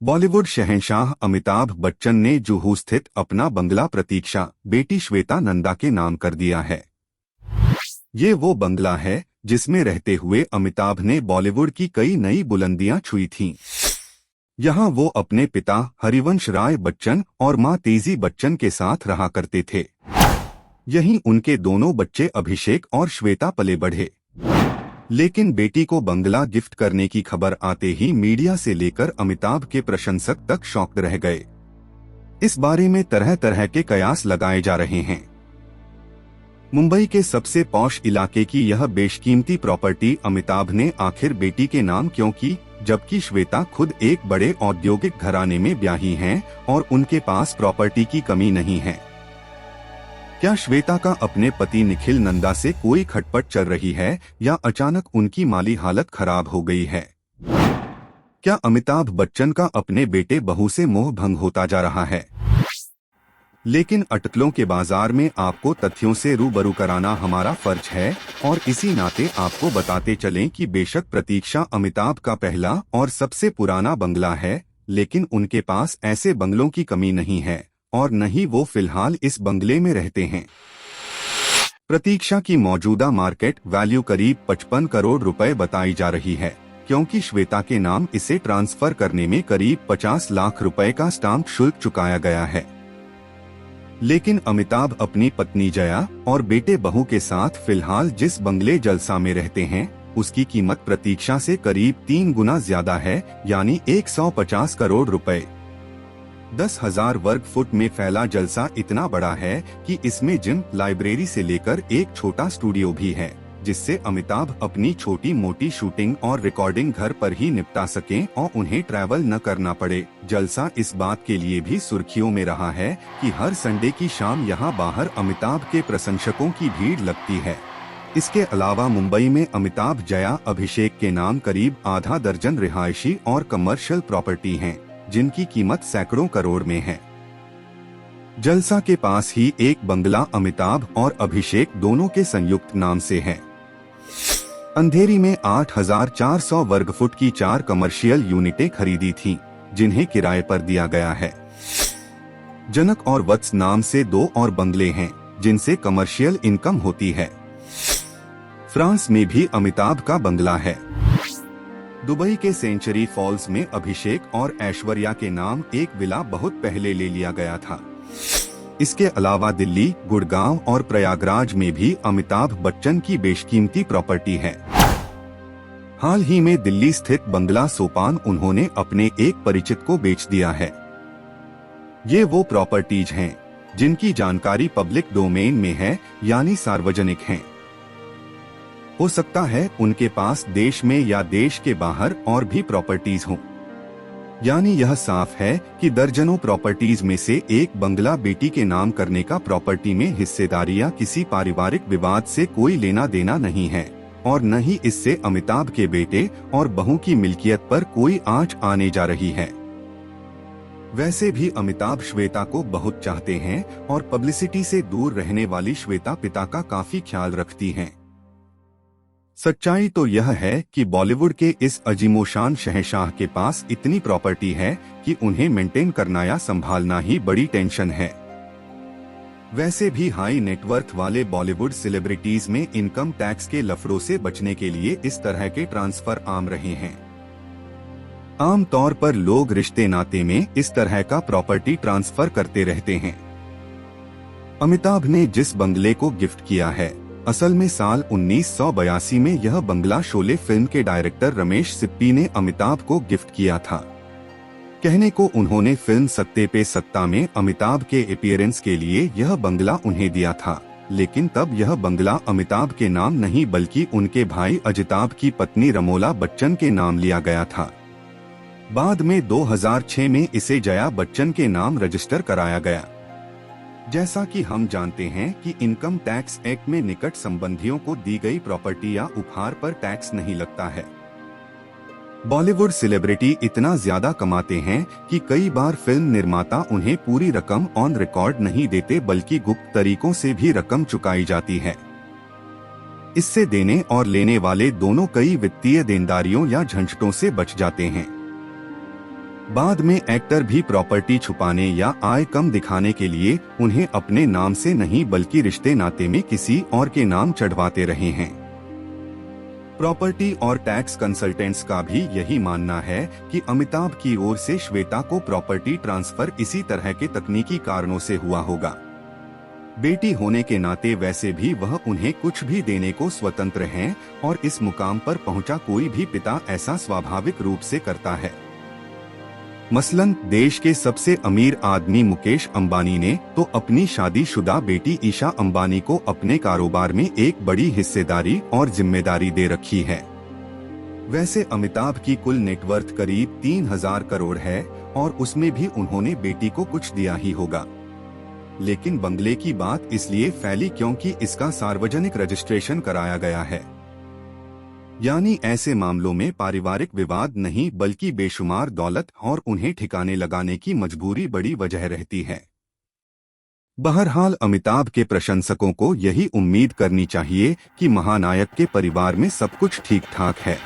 बॉलीवुड शहंशाह अमिताभ बच्चन ने जुहू स्थित अपना बंगला प्रतीक्षा बेटी श्वेता नंदा के नाम कर दिया है। ये वो बंगला है जिसमें रहते हुए अमिताभ ने बॉलीवुड की कई नई बुलंदियां छुई थीं। यहाँ वो अपने पिता हरिवंश राय बच्चन और मां तेजी बच्चन के साथ रहा करते थे। यहीं उनके दोनों बच्चे अभिषेक और श्वेता पले बढ़े। लेकिन बेटी को बंगला गिफ्ट करने की खबर आते ही मीडिया से लेकर अमिताभ के प्रशंसक तक शॉक्ड रह गए। इस बारे में तरह तरह के कयास लगाए जा रहे हैं। मुंबई के सबसे पॉश इलाके की यह बेशकीमती प्रॉपर्टी अमिताभ ने आखिर बेटी के नाम क्यों की, जबकि श्वेता खुद एक बड़े औद्योगिक घराने में ब्याही हैं और उनके पास प्रॉपर्टी की कमी नहीं है। क्या श्वेता का अपने पति निखिल नंदा से कोई खटपट चल रही है या अचानक उनकी माली हालत खराब हो गई है? क्या अमिताभ बच्चन का अपने बेटे बहू से मोह भंग होता जा रहा है? लेकिन अटकलों के बाजार में आपको तथ्यों से रूबरू कराना हमारा फर्ज है और इसी नाते आपको बताते चलें कि बेशक प्रतीक्षा अमिताभ का पहला और सबसे पुराना बंगला है, लेकिन उनके पास ऐसे बंगलों की कमी नहीं है और न ही वो फिलहाल इस बंगले में रहते हैं। प्रतीक्षा की मौजूदा मार्केट वैल्यू करीब 55 करोड़ रुपए बताई जा रही है, क्योंकि श्वेता के नाम इसे ट्रांसफर करने में करीब 50 लाख रुपए का स्टाम्प शुल्क चुकाया गया है। लेकिन अमिताभ अपनी पत्नी जया और बेटे बहू के साथ फिलहाल जिस बंगले जलसा में रहते हैं उसकी कीमत प्रतीक्षा से करीब 3 गुना ज्यादा है, यानी 150 करोड़ रुपए। 10,000 वर्ग फुट में फैला जलसा इतना बड़ा है कि इसमें जिम, लाइब्रेरी से लेकर एक छोटा स्टूडियो भी है, जिससे अमिताभ अपनी छोटी मोटी शूटिंग और रिकॉर्डिंग घर पर ही निपटा सकें और उन्हें ट्रैवल न करना पड़े। जलसा इस बात के लिए भी सुर्खियों में रहा है कि हर संडे की शाम यहाँ बाहर अमिताभ के प्रशंसकों की भीड़ लगती है। इसके अलावा मुंबई में अमिताभ, जया, अभिषेक के नाम करीब आधा दर्जन रिहायशी और कमर्शियल प्रॉपर्टी हैं, जिनकी कीमत सैकड़ों करोड़ में है। जलसा के पास ही एक बंगला अमिताभ और अभिषेक दोनों के संयुक्त नाम से है। अंधेरी में 8,400 वर्ग फुट की 4 कमर्शियल यूनिटें खरीदी थीं, जिन्हें किराए पर दिया गया है। जनक और वत्स नाम से 2 और बंगले हैं, जिनसे कमर्शियल इनकम होती है। फ्रांस में भी अमिताभ का बंगला है। दुबई के सेंचुरी फॉल्स में अभिषेक और ऐश्वर्या के नाम एक विला बहुत पहले ले लिया गया था। इसके अलावा दिल्ली, गुड़गांव और प्रयागराज में भी अमिताभ बच्चन की बेशकीमती प्रॉपर्टी है। हाल ही में दिल्ली स्थित बंगला सोपान उन्होंने अपने एक परिचित को बेच दिया है। ये वो प्रॉपर्टीज हैं जिनकी जानकारी पब्लिक डोमेन में है, यानी सार्वजनिक हैं। हो सकता है उनके पास देश में या देश के बाहर और भी प्रॉपर्टीज हों, यानी यह साफ है कि दर्जनों प्रॉपर्टीज में से एक बंगला बेटी के नाम करने का प्रॉपर्टी में हिस्सेदारी या किसी पारिवारिक विवाद से कोई लेना देना नहीं है और न ही इससे अमिताभ के बेटे और बहू की मिल्कियत पर कोई आंच आने जा रही है। वैसे भी अमिताभ श्वेता को बहुत चाहते हैं और पब्लिसिटी से दूर रहने वाली श्वेता पिता का काफी ख्याल रखती हैं। सच्चाई तो यह है कि बॉलीवुड के इस अजीमोशान शहंशाह के पास इतनी प्रॉपर्टी है कि उन्हें मेंटेन करना या संभालना ही बड़ी टेंशन है। वैसे भी हाई नेटवर्थ वाले बॉलीवुड सेलिब्रिटीज में इनकम टैक्स के लफड़ों से बचने के लिए इस तरह के ट्रांसफर आम रहे हैं। आम तौर पर लोग रिश्ते नाते में इस तरह का प्रॉपर्टी ट्रांसफर करते रहते हैं। अमिताभ ने जिस बंगले को गिफ्ट किया है, असल में साल 1982 में यह बंगला शोले फिल्म के डायरेक्टर रमेश सिप्पी ने अमिताभ को गिफ्ट किया था। कहने को उन्होंने फिल्म सत्ते पे सत्ता में अमिताभ के अपीयरेंस के लिए यह बंगला उन्हें दिया था, लेकिन तब यह बंगला अमिताभ के नाम नहीं बल्कि उनके भाई अजिताभ की पत्नी रमोला बच्चन के नाम लिया गया था। बाद में 2006 में इसे जया बच्चन के नाम रजिस्टर कराया गया। जैसा कि हम जानते हैं कि इनकम टैक्स एक्ट में निकट संबंधियों को दी गई प्रॉपर्टी या उपहार पर टैक्स नहीं लगता है। बॉलीवुड सेलिब्रिटी इतना ज्यादा कमाते हैं कि कई बार फिल्म निर्माता उन्हें पूरी रकम ऑन रिकॉर्ड नहीं देते, बल्कि गुप्त तरीकों से भी रकम चुकाई जाती है। इससे देने और लेने वाले दोनों कई वित्तीय देनदारियों या झंझटों से बच जाते हैं। बाद में एक्टर भी प्रॉपर्टी छुपाने या आय कम दिखाने के लिए उन्हें अपने नाम से नहीं बल्कि रिश्ते नाते में किसी और के नाम चढ़वाते रहे हैं। प्रॉपर्टी और टैक्स कंसल्टेंट्स का भी यही मानना है कि अमिताभ की ओर से श्वेता को प्रॉपर्टी ट्रांसफर इसी तरह के तकनीकी कारणों से हुआ होगा। बेटी होने के नाते वैसे भी वह उन्हें कुछ भी देने को स्वतंत्र हैं और इस मुकाम पर पहुंचा कोई भी पिता ऐसा स्वाभाविक रूप से करता है। मसलन देश के सबसे अमीर आदमी मुकेश अंबानी ने तो अपनी शादीशुदा बेटी ईशा अंबानी को अपने कारोबार में एक बड़ी हिस्सेदारी और जिम्मेदारी दे रखी है। वैसे अमिताभ की कुल नेटवर्थ करीब 3000 करोड़ है और उसमें भी उन्होंने बेटी को कुछ दिया ही होगा। लेकिन बंगले की बात इसलिए फैली क्योंकि इसका सार्वजनिक रजिस्ट्रेशन कराया गया है। यानी ऐसे मामलों में पारिवारिक विवाद नहीं बल्कि बेशुमार दौलत और उन्हें ठिकाने लगाने की मजबूरी बड़ी वजह रहती है। बहरहाल अमिताभ के प्रशंसकों को यही उम्मीद करनी चाहिए कि महानायक के परिवार में सब कुछ ठीक ठाक है।